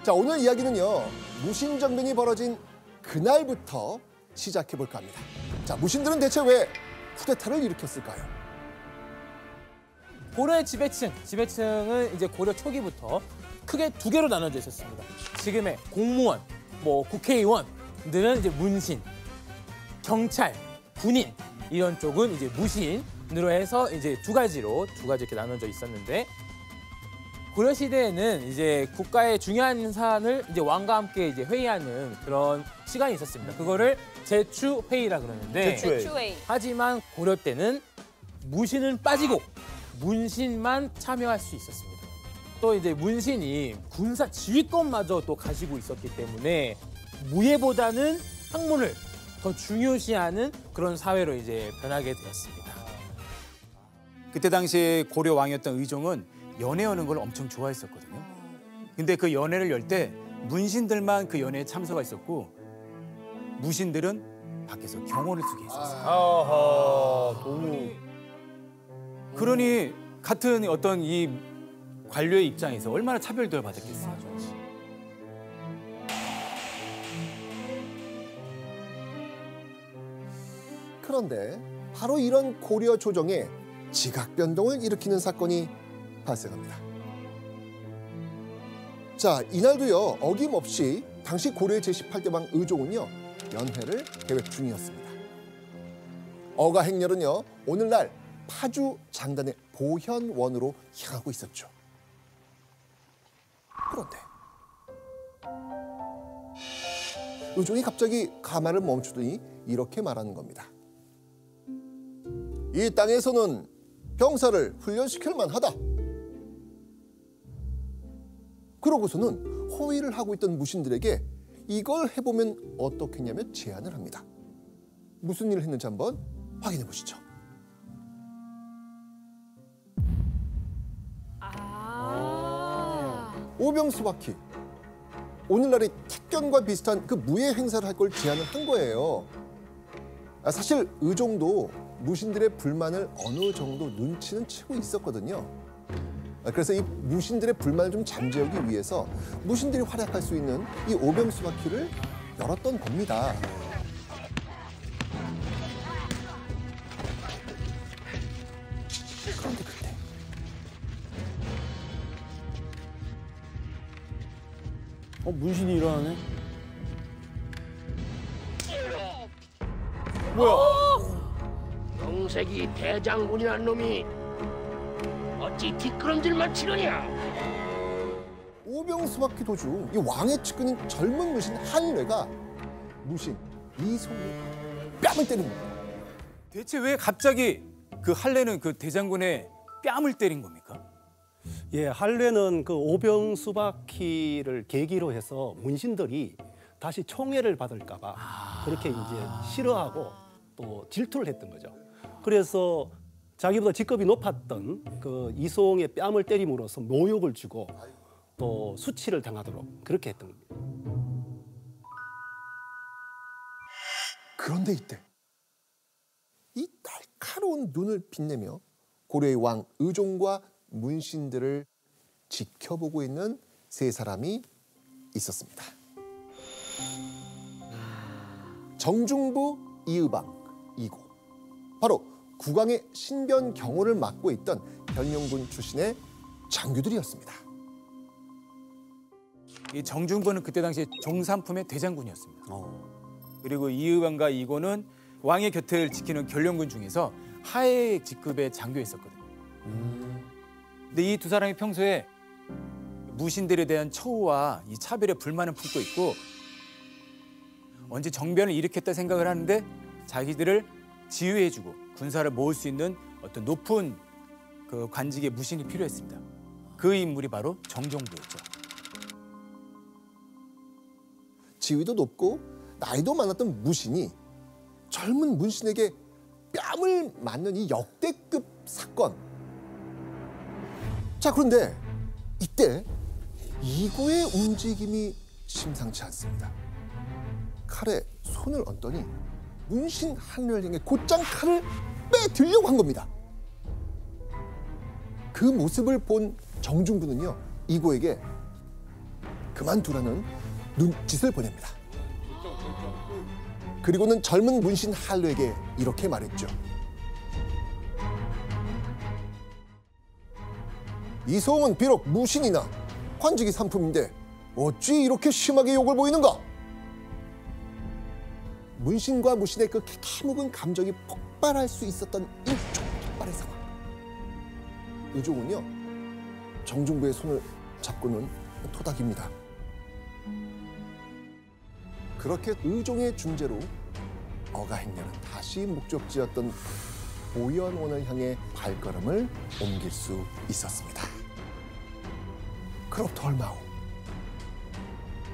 자, 오늘 이야기는요, 무신정변이 벌어진 그날부터 시작해볼까 합니다. 자, 무신들은 대체 왜 쿠데타를 일으켰을까요? 고려의 지배층은 이제 고려 초기부터 크게 두 개로 나눠져 있었습니다. 지금의 공무원, 국회의원들은 이제 문신, 경찰, 군인 이런 쪽은 이제 무신으로 해서 이제 두 가지 이렇게 나눠져 있었는데, 고려 시대에는 이제 국가의 중요한 사안을 이제 왕과 함께 이제 회의하는 그런 시간이 있었습니다. 그거를 제추회의라 그러는데, 제추회의. 하지만 고려 때는 무신은 빠지고 문신만 참여할 수 있었습니다. 또 이제 문신이 군사 지휘권마저 또 가지고 있었기 때문에 무예보다는 학문을 더 중요시하는 그런 사회로 이제 변하게 되었습니다. 그때 당시에 고려 왕이었던 의종은 연애 여는 걸 엄청 좋아했었거든요. 근데 그 연애를 열 때 문신들만 그 연애에 참석했었고 무신들은 밖에서 경호를 쓰게 했었어요. 아하, 너무. 그러니 같은 어떤 이 관료의 입장에서 얼마나 차별대우를 받았겠어요. 그런데 바로 이런 고려 조정에 지각 변동을 일으키는 사건이 발생합니다. 자, 이날도요, 어김없이 당시 고려의 제18대 왕 의종은요, 연회를 계획 중이었습니다. 어가 행렬은요, 오늘날 파주 장단의 보현원으로 향하고 있었죠. 그런데 의종이 갑자기 가마를 멈추더니 이렇게 말하는 겁니다. 이 땅에서는 병사를 훈련시킬 만하다. 그러고서는 호위를 하고 있던 무신들에게 이걸 해보면 어떻겠냐며 제안을 합니다. 무슨 일을 했는지 한번 확인해 보시죠. 오병수바퀴, 오늘날의 택견과 비슷한 그 무예 행사를 할 걸 제안을 한 거예요. 사실 의종도 무신들의 불만을 어느 정도 눈치는 채고 있었거든요. 그래서 이 무신들의 불만을 좀 잠재우기 위해서 무신들이 활약할 수 있는 이 오병수바퀴를 열었던 겁니다. 그런데 그때 문신이 일어나네. 영색이 대장군이란 놈이 어찌 뒷걸음질만 치느냐? 오병수바퀴 도중 이 왕의 측근인 젊은 무신 한례가 무신 이송의 뺨을 때린 겁니다. 대체 왜 갑자기 그 한례는 그 대장군의 뺨을 때린 겁니까? 예, 한례는 그 오병수바퀴를 계기로 해서 문신들이 다시 총애를 받을까 봐 그렇게 이제 싫어하고 또 질투를 했던 거죠. 그래서 자기보다 직급이 높았던 그 이송의 뺨을 때림으로써 모욕을 주고 또 수치를 당하도록 그렇게 했던 겁니다. 그런데 이때 이 날카로운 눈을 빛내며 고려의 왕 의종과 문신들을 지켜보고 있는 세 사람이 있었습니다. 정중부, 이의방, 이고. 바로 국왕의 신변 경호를 맡고 있던 변룡군 출신의 장교들이었습니다. 이 정중부는 그때 당시에 정삼품의 대장군이었습니다. 그리고 이의방과 이고는 왕의 곁을 지키는 견령군 중에서 하의 직급의 장교였었거든요. 근데 이 두 사람이 평소에 무신들에 대한 처우와 이 차별에 불만을 품고 있고 언제 정변을 일으켰다 생각을 하는데 자기들을 지휘해주고 군사를 모을 수 있는 어떤 높은 그 관직의 무신이 필요했습니다. 그 인물이 바로 정종부였죠. 지위도 높고 나이도 많았던 무신이 젊은 문신에게 뺨을 맞는 이 역대급 사건. 자, 그런데 이때 이고의 움직임이 심상치 않습니다. 칼에 손을 얹더니 문신 한렬령의 곧장 칼을 빼들려고 한 겁니다. 그 모습을 본 정중부는요, 이고에게 그만두라는 눈짓을 보냅니다. 그리고는 젊은 문신 한뢰에게 이렇게 말했죠. 이소홍은 비록 무신이나 관직이 상품인데 어찌 이렇게 심하게 욕을 보이는가? 문신과 무신의 그 기타묵은 감정이 폭발할 수 있었던 일촉즉발의 상황. 의종은요, 정중부의 손을 잡고는 토닥입니다. 그렇게 의종의 중재로 어가행렬은 다시 목적지였던 보현원을 향해 발걸음을 옮길 수 있었습니다. 그로부터 얼마 후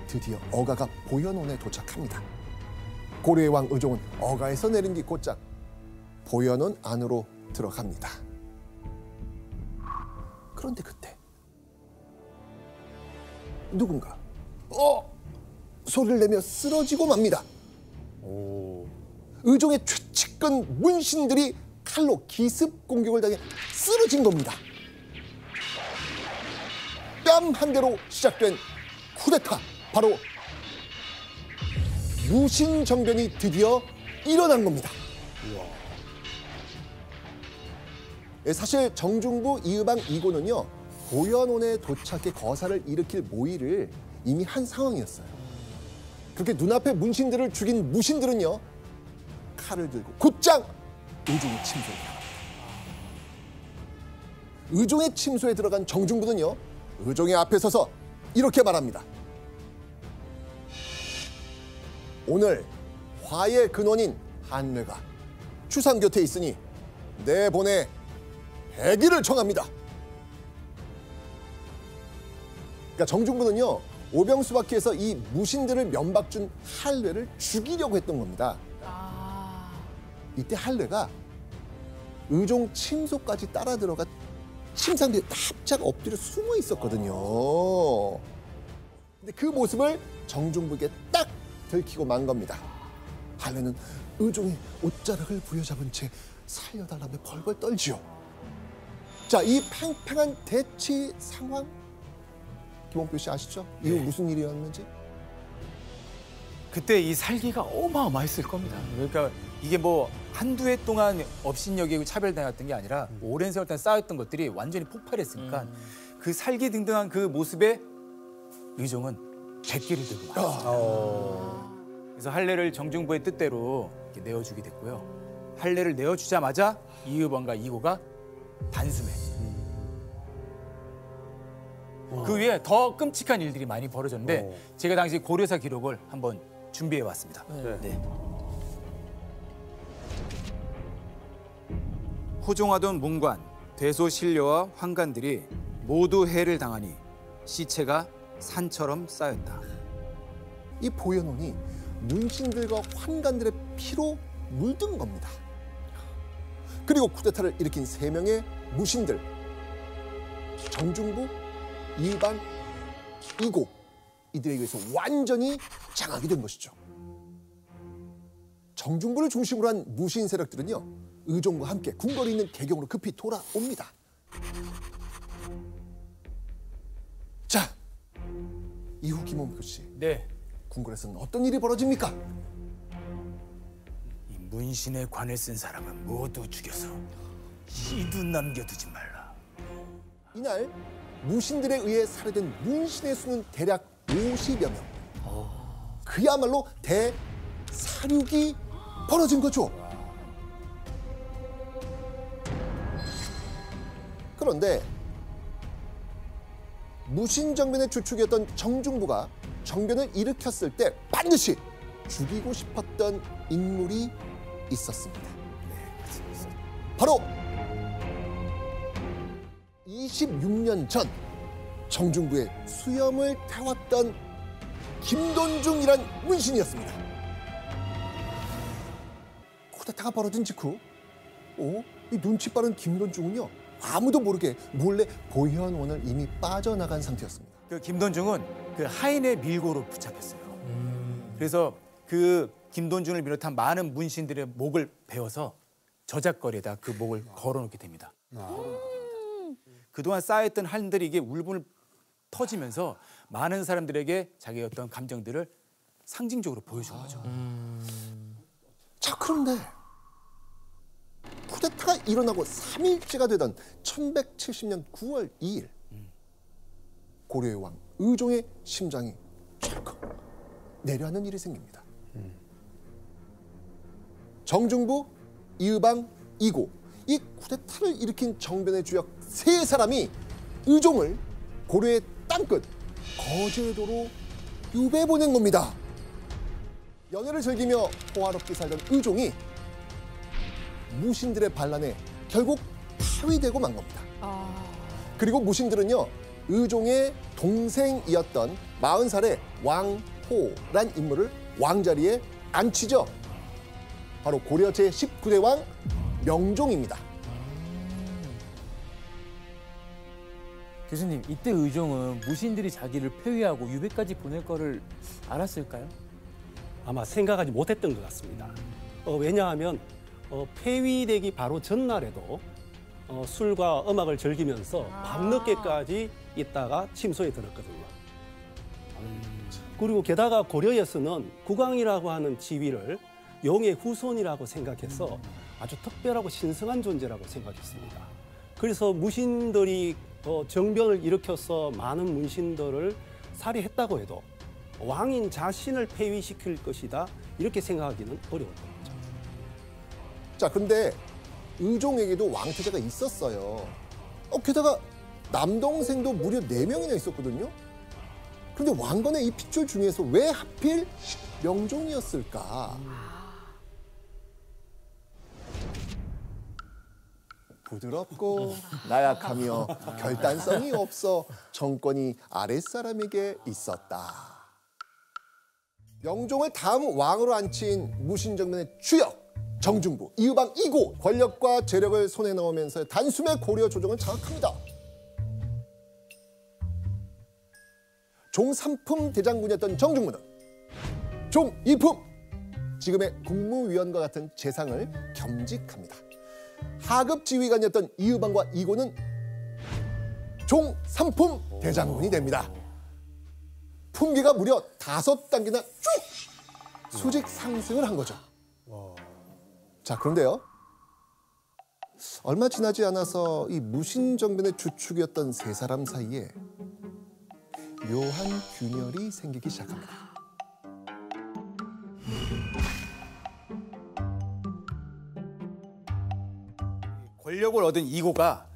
드디어 어가가 보현원에 도착합니다. 고려의 왕 의종은 어가에서 내린 뒤 곧장 보현원 안으로 들어갑니다. 그런데 그때 누군가 소리를 내며 쓰러지고 맙니다. 의종의 최측근 문신들이 칼로 기습 공격을 당해 쓰러진 겁니다. 뺨 한 대로 시작된 쿠데타, 바로 무신정변이 드디어 일어난 겁니다. 사실 정중부 이의방 이고는요, 보현원에 도착해 거사를 일으킬 모의를 이미 한 상황이었어요. 그렇게 눈앞에 문신들을 죽인 무신들은요, 칼을 들고 곧장 의종의 침소에 들어갑니다. 의종의 침소에 들어간 정중부는요, 의종의 앞에 서서 이렇게 말합니다. 오늘 화의 근원인 한뢰가 추상 곁에 있으니 내 본에 배기를 청합니다. 그러니까 정중부는요, 오병수바퀴에서 이 무신들을 면박준 한뢰를 죽이려고 했던 겁니다. 이때 한뢰가 의종 침소까지 따라 들어가 침상대에 납작 엎드려 숨어 있었거든요. 근데 그 모습을 정중부에게 딱 들키고 만 겁니다. 한뢰는 의종의 옷자락을 부여잡은 채 살려달라며 벌벌 떨지요. 자, 이 팽팽한 대치 상황, 김홍표 씨 아시죠? 이거 무슨 일이었는지? 그때 이 살기가 어마어마했을 겁니다. 그러니까 이게 뭐 한두 해 동안 업신여기고 차별당했던 게 아니라 오랜 세월 동안 쌓였던 것들이 완전히 폭발했으니까 그 살기등등한 그 모습에 의종은 백기를 들고 말았습니다. 그래서 한뢰를 정중부의 뜻대로 이렇게 내어주게 됐고요. 한뢰를 내어주자마자 이의번과 이고가 단숨에 그 위에 더 끔찍한 일들이 많이 벌어졌는데 제가 당시 고려사 기록을 한번 준비해 왔습니다. 네. 호종하던 문관, 대소신료와 환관들이 모두 해를 당하니 시체가 산처럼 쌓였다. 이 보현원이 문신들과 환관들의 피로 물든 겁니다. 그리고 쿠데타를 일으킨 3명의 무신들, 정중부, 이의방, 이고, 이들에 의해서 완전히 장악이 된 것이죠. 정중부를 중심으로 한 무신 세력들은요, 의종과 함께 궁궐에 있는 개경으로 급히 돌아옵니다. 자, 이후 김홍표 씨, 네. 궁궐에서는 어떤 일이 벌어집니까? 이 문신에 관을 쓴 사람은 모두 죽여서 씨도 남겨두지 말라. 이날 무신들에 의해 살해된 문신의 수는 대략 50여 명. 그야말로 대사륙이 벌어진 거죠. 그런데 무신정변의 주축이었던 정중부가 정변을 일으켰을 때 반드시 죽이고 싶었던 인물이 있었습니다. 바로 26년 전 정중부의 수염을 태웠던 김돈중이란 문신이었습니다. 쿠데타가 벌어진 직후 이 눈치 빠른 김돈중은요, 아무도 모르게 몰래 보현원을 이미 빠져나간 상태였습니다. 그 김돈중은 그 하인의 밀고로 붙잡혔어요. 그래서 그 김돈중을 비롯한 많은 문신들의 목을 베어서 저작거리에다 그 목을 걸어놓게 됩니다. 그동안 쌓여있던 한들이 이게 울분을 터지면서 많은 사람들에게 자기의 어떤 감정들을 상징적으로 보여준 거죠. 자, 그런데 쿠데타가 일어나고 3일째가 되던 1170년 9월 2일 고려의 왕 의종의 심장이 철컥 내려앉는 일이 생깁니다. 정중부, 이의방, 이고 이 쿠데타를 일으킨 정변의 주역 세 사람이 의종을 고려의 땅끝 거제도로 유배 보낸 겁니다. 연애를 즐기며 호화롭게 살던 의종이 무신들의 반란에 결국 파위되고 만 겁니다. 그리고 무신들은요, 의종의 동생이었던 40살의 왕호란 인물을 왕자리에 앉히죠. 바로 고려 제19대 왕 명종입니다. 교수님, 이때 의종은 무신들이 자기를 폐위하고 유배까지 보낼 거를 알았을까요? 아마 생각하지 못했던 것 같습니다. 왜냐하면 폐위되기 바로 전날에도 술과 음악을 즐기면서 밤늦게까지 있다가 침소에 들었거든요. 그리고 게다가 고려에서는 국왕이라고 하는 지위를 용의 후손이라고 생각해서 아주 특별하고 신성한 존재라고 생각했습니다. 그래서 무신들이 정변을 일으켜서 많은 문신들을 살해했다고 해도 왕인 자신을 폐위시킬 것이다 이렇게 생각하기는 어려웠던 거죠. 자, 근데 의종에게도 왕태자가 있었어요. 게다가 남동생도 무려 4명이나 있었거든요. 그런데 왕건의 이 핏줄 중에서 왜 하필 명종이었을까? 부드럽고 나약하며 결단성이 없어 정권이 아랫사람에게 있었다. 명종을 다음 왕으로 앉힌 무신정변의 주역 정중부, 이의방 이고 권력과 재력을 손에 넣으면서 단숨에 고려 조정을 장악합니다. 종3품 대장군이었던 정중부는 종2품, 지금의 국무위원과 같은 재상을 겸직합니다. 하급 지휘관이었던 이의방과 이고는 종3품 대장군이 됩니다. 품계가 무려 5단계나 쭉 수직 상승을 한 거죠. 자, 그런데요, 얼마 지나지 않아서 이 무신정변의 주축이었던 세 사람 사이에 묘한 균열이 생기기 시작합니다. 권력을 얻은 이고가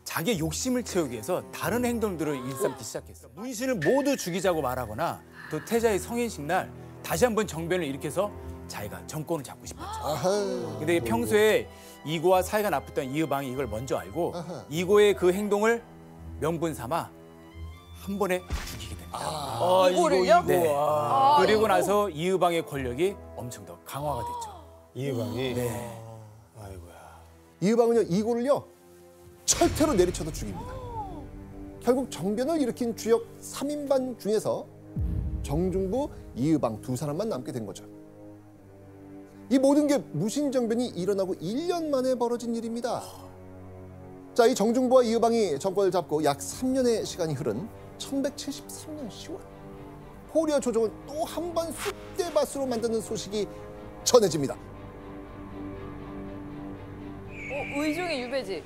자기의 욕심을 채우기 위해서 다른 행동들을 일삼기 시작했어. 문신을 모두 죽이자고 말하거나 또 태자의 성인식 날 다시 한번 정변을 일으켜서 자기가 정권을 잡고 싶었죠. 근데 평소에 이고와 사이가 나빴던 이의방이 이걸 먼저 알고 이고의 그 행동을 명분 삼아 한 번에 죽이게 됩니다. 이거를요? 네. 아, 그리고 이거? 나서 이의방의 권력이 엄청 더 강화가 됐죠. 이해방이. 네. 아이고야. 이의방은요, 이고를요 철퇴로 내리쳐서 죽입니다. 결국 정변을 일으킨 주역 3인반 중에서 정중부, 이의방 두 사람만 남게 된 거죠. 이 모든 게 무신정변이 일어나고 1년 만에 벌어진 일입니다. 자, 이 정중부와 이의방이 정권을 잡고 약 3년의 시간이 흐른 1173년 10월, 고려 조정은 또 한 번 쑥대밭으로 만드는 소식이 전해집니다. 의종의 유배지.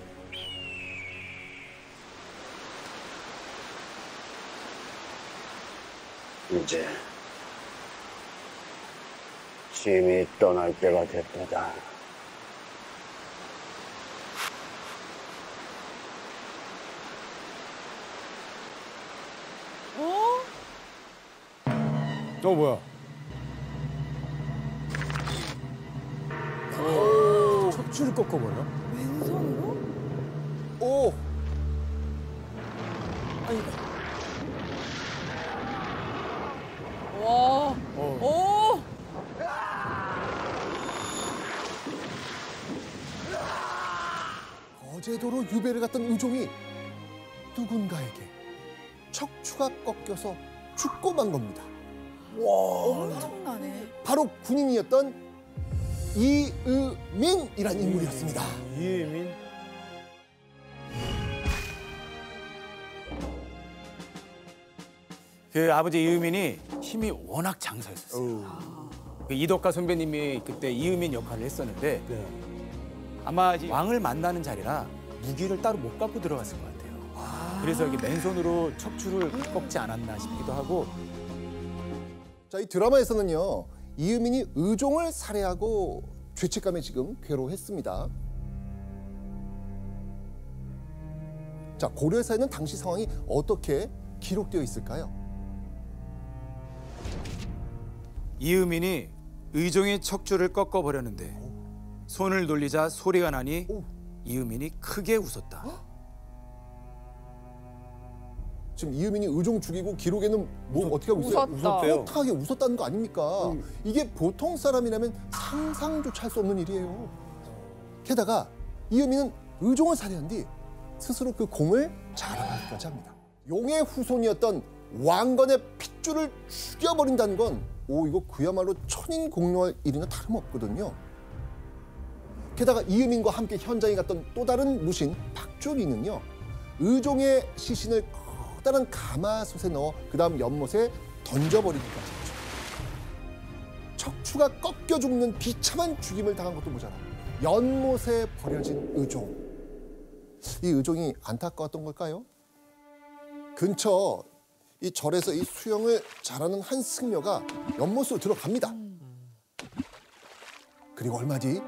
이제 짐이 떠날 때가 됐다. 뭐야? 척추를 꺾어버려? 왼손으로? 오! 와. 오. 거제도로 유배를 갔던 의종이 누군가에게 척추가 꺾여서 죽고 만 겁니다. 엄청나네. 바로 군인이었던 이의민이라는 인물이었습니다. 이해민. 그 아버지 이의민이 힘이 워낙 장사였었어요. 그 이덕화 선배님이 그때 이의민 역할을 했었는데 네. 아마 이제 왕을 만나는 자리라 무기를 따로 못 갖고 들어갔을 것 같아요. 그래서 이게 맨손으로 척추를 꺾지 않았나 싶기도 하고. 자, 이 드라마에서는요, 이의민이 의종을 살해하고 죄책감에 지금 괴로워했습니다. 자, 고려사에는 당시 상황이 어떻게 기록되어 있을까요? 이의민이 의종의 척추를 꺾어버렸는데 손을 돌리자 소리가 나니 이의민이 크게 웃었다. 지금 이의민이 의종 죽이고 기록에는 뭐 어떻게 하고 있어요? 웃었다. 헛하게 웃었다는 거 아닙니까? 이게 보통 사람이라면 상상조차 할 수 없는 일이에요. 게다가 이의민은 의종을 살해한 뒤 스스로 그 공을 자랑하기까지 합니다. 용의 후손이었던 왕건의 핏줄을 죽여버린다는 건 이거 그야말로 천인공노할 일이나 다름없거든요. 게다가 이의민과 함께 현장에 갔던 또 다른 무신 박조리는요, 의종의 시신을 커다란 가마솥에 넣어 그 다음 연못에 던져버리기까지 했죠. 척추가 꺾여 죽는 비참한 죽임을 당한 것도 모자라 연못에 버려진 의종. 이 의종이 안타까웠던 걸까요? 근처 이 절에서 이 수영을 잘하는 한 승려가 연못으로 들어갑니다. 그리고 얼마 뒤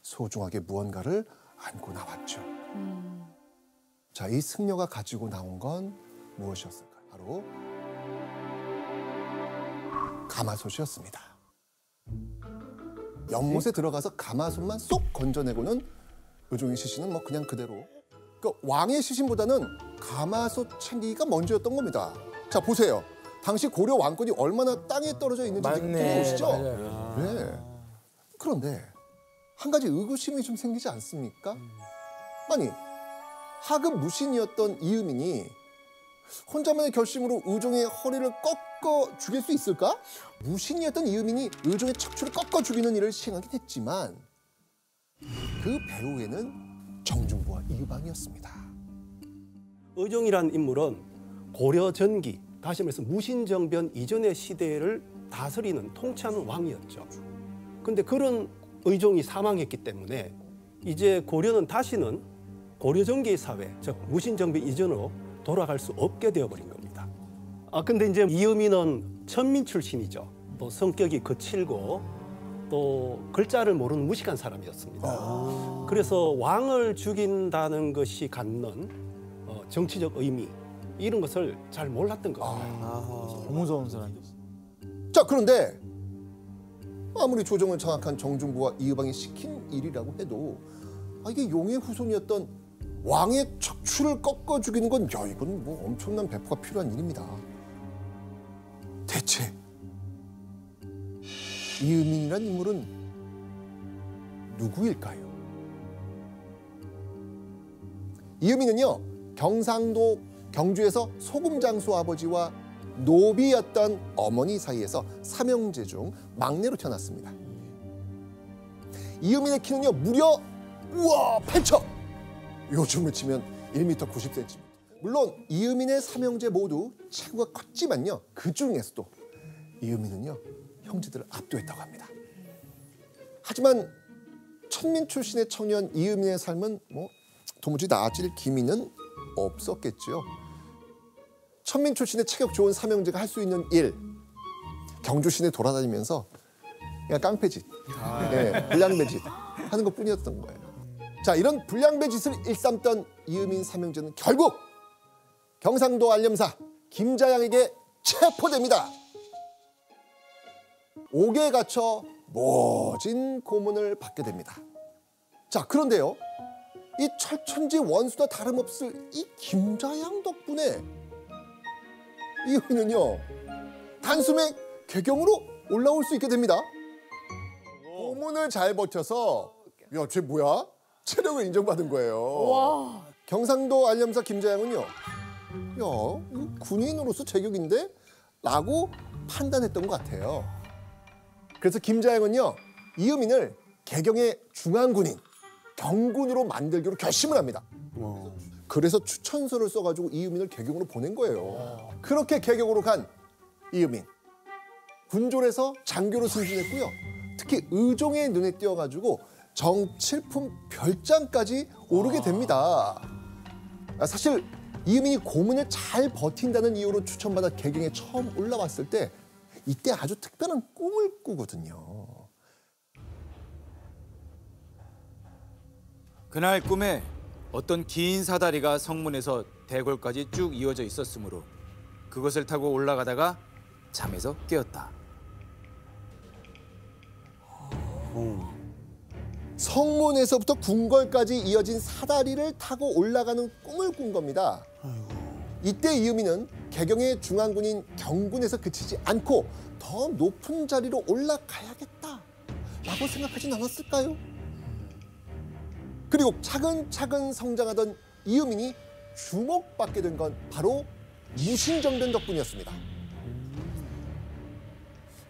소중하게 무언가를 안고 나왔죠. 자, 이 승려가 가지고 나온 건 무엇이었을까요? 바로 가마솥이었습니다. 연못에 들어가서 가마솥만 쏙 건져내고는 의종의 시신은 뭐 그냥 그대로. 그러니까 왕의 시신보다는 가마솥 챙기기가 먼저였던 겁니다. 자, 보세요. 당시 고려 왕권이 얼마나 땅에 떨어져 있는지 지금 보시죠. 맞아요. 네. 그런데 한 가지 의구심이 좀 생기지 않습니까? 아니, 하급 무신이었던 이의민이 혼자만의 결심으로 의종의 허리를 꺾어 죽일 수 있을까? 무신이었던 이의민이 의종의 척추를 꺾어 죽이는 일을 시행하긴 했지만 그 배후에는 정중부와 이의방이었습니다. 의종이라는 인물은 고려 전기, 다시 말해서 무신정변 이전의 시대를 다스리는 통치하는 왕이었죠. 근데 그런 의종이 사망했기 때문에 이제 고려는 다시는 고려 전기의 사회, 즉 무신정변 이전으로 돌아갈 수 없게 되어버린 겁니다. 근데 이제 이의민은 천민 출신이죠. 또 성격이 거칠고 또 글자를 모르는 무식한 사람이었습니다. 그래서 왕을 죽인다는 것이 갖는 정치적 의미, 이런 것을 잘 몰랐던 겁니다. 너무 무서운 사람이었어. 자, 그런데 아무리 조정을 장악한 정중부와 이의방이 시킨 일이라고 해도 이게 용의 후손이었던 왕의 척추를 꺾어 죽이는 건 이건 뭐 엄청난 배포가 필요한 일입니다. 대체 이의민이란 인물은 누구일까요? 이의민은요, 경상도 경주에서 소금장수 아버지와 노비였던 어머니 사이에서 삼형제 중 막내로 태어났습니다. 이의민의 키는요, 무려 8척! 요즘을 치면 1m 90cm. 물론 이의민의 삼형제 모두 체구가 컸지만요, 그 중에서도 이의민은요, 형제들을 압도했다고 합니다. 하지만 천민 출신의 청년 이의민의 삶은 뭐 도무지 나아질 기미는 없었겠죠. 천민 출신의 체격 좋은 삼형제가 할 수 있는 일, 경주 시내 돌아다니면서 그냥 깡패짓, 불량배짓 하는 것뿐이었던 거예요. 자, 이런 불량배짓을 일삼던 이의민 삼형제는 결국 경상도 알념사 김자양에게 체포됩니다. 옥에 갇혀 모진 고문을 받게 됩니다. 자, 그런데요, 이 철천지 원수나 다름없을 이 김자양 덕분에 이의민은요, 단숨에 궤경으로 올라올 수 있게 됩니다. 고문을 잘 버텨서 야, 쟤 뭐야? 체력을 인정받은 거예요. 와. 경상도 알념사 김자양은요, 야, 이거 군인으로서 제격인데? 라고 판단했던 것 같아요. 그래서 김자양은요, 이의민을 개경의 중앙군인, 경군으로 만들기로 결심을 합니다. 그래서 추천서를 써가지고 이유민을 개경으로 보낸 거예요. 그렇게 개경으로 간 이유민. 군졸에서 장교로 승진했고요. 특히 의종의 눈에 띄어가지고 정칠품 별장까지 오르게 됩니다. 사실 이유민이 고문을 잘 버틴다는 이유로 추천받아 개경에 처음 올라왔을 때 이때 아주 특별한 꿈을 꾸거든요. 그날 꿈에 어떤 긴 사다리가 성문에서 대궐까지 쭉 이어져 있었으므로 그것을 타고 올라가다가 잠에서 깨었다. 성문에서부터 궁궐까지 이어진 사다리를 타고 올라가는 꿈을 꾼 겁니다. 이때 이유민은 개경의 중앙군인 경군에서 그치지 않고 더 높은 자리로 올라가야겠다라고 생각하진 않았을까요? 그리고 차근차근 성장하던 이유민이 주목받게 된 건 바로 무신정변 덕분이었습니다.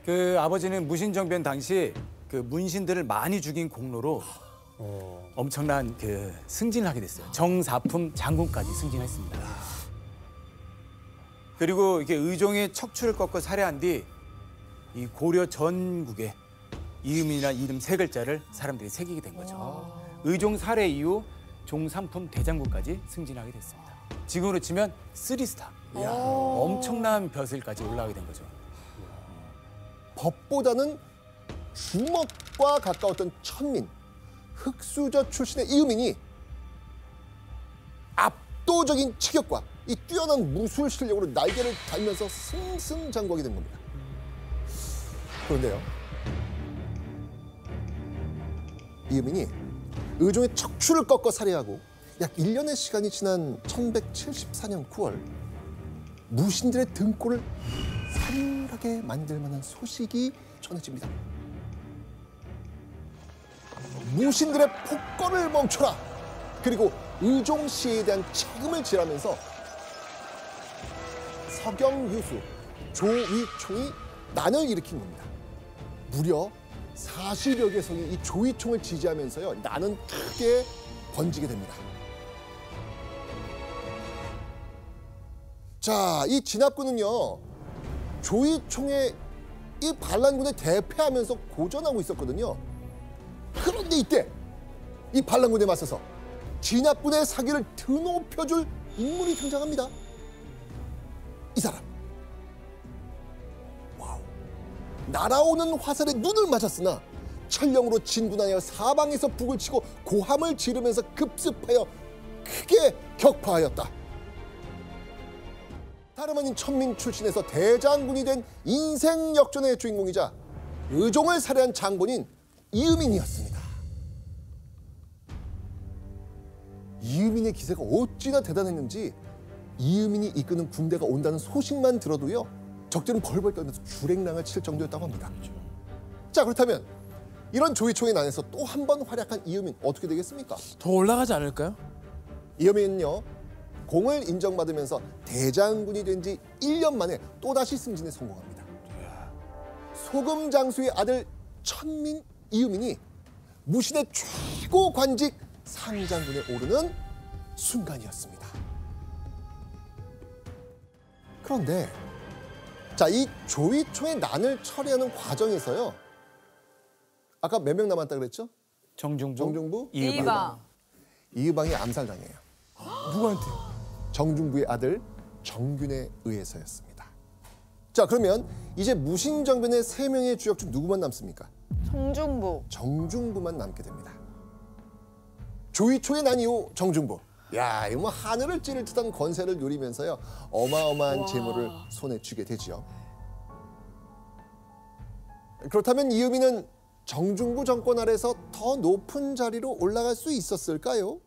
그 아버지는 무신정변 당시 그 문신들을 많이 죽인 공로로 엄청난 그 승진을 하게 됐어요. 정사품 장군까지 승진했습니다. 그리고 이렇게 의종의 척추를 꺾어 살해한 뒤 이 고려 전국에 이유민이라는 이름 세 글자를 사람들이 새기게 된 거죠. 의종 살해 이후 종삼품 대장군까지 승진하게 됐습니다. 지금으로 치면 3스타. 엄청난 벼슬까지 올라가게 된 거죠. 법보다는 주먹과 가까웠던 천민, 흑수저 출신의 이유민이 압도적인 체격과 이 뛰어난 무술 실력으로 날개를 달면서 승승장구하게 된 겁니다. 그런데요, 이유민이 의종의 척추를 꺾어 살해하고 약 1년의 시간이 지난 1174년 9월 무신들의 등골을 살인하게 만들 만한 소식이 전해집니다. 무신들의 폭거를 멈춰라! 그리고 의종 씨에 대한 책임을 지라면서 서경유수, 조위총이 난을 일으킨 겁니다. 무려 40여 개 성이 이 조위총을 지지하면서요, 난은 크게 번지게 됩니다. 자, 이 진압군은요, 조위총의 이 반란군을 대패하면서 고전하고 있었거든요. 그런데 이때 이 반란군에 맞서서 진압군의 사기를 드높여줄 인물이 등장합니다. 이 사람. 와우. 날아오는 화살에 눈을 맞았으나 천령으로 진군하여 사방에서 북을 치고 고함을 지르면서 급습하여 크게 격파하였다. 다름 아닌 천민 출신에서 대장군이 된 인생 역전의 주인공이자 의종을 살해한 장본인 이유민이었습니다. 이유민의 기세가 어찌나 대단했는지 이유민이 이끄는 군대가 온다는 소식만 들어도요, 적들은 벌벌 떨면서 주랭랑을 칠 정도였다고 합니다. 자, 그렇다면 이런 조위총의 난에서 또 한 번 활약한 이유민 어떻게 되겠습니까? 더 올라가지 않을까요? 이유민은요, 공을 인정받으면서 대장군이 된 지 1년 만에 또다시 승진에 성공합니다. 소금 장수의 아들 천민 이유민이 무신의 최고 관직 상장군에 오르는 순간이었습니다. 그런데 자, 이 조위총의 난을 처리하는 과정에서요, 아까 몇 명 남았다 그랬죠? 정중부, 이의방. 이의방이 암살당해요. 누구한테요? 정중부의 아들 정균에 의해서였습니다. 자, 그러면 이제 무신정변의 3명의 주역 중 누구만 남습니까? 정중부. 정중부만 남게 됩니다. 조위총의 난 이후 정중부. 야, 이거 뭐 하늘을 찌를 듯한 권세를 누리면서요, 어마어마한 재물을 손에 쥐게 되죠. 그렇다면 이유민은 정중부 정권 아래서 더 높은 자리로 올라갈 수 있었을까요?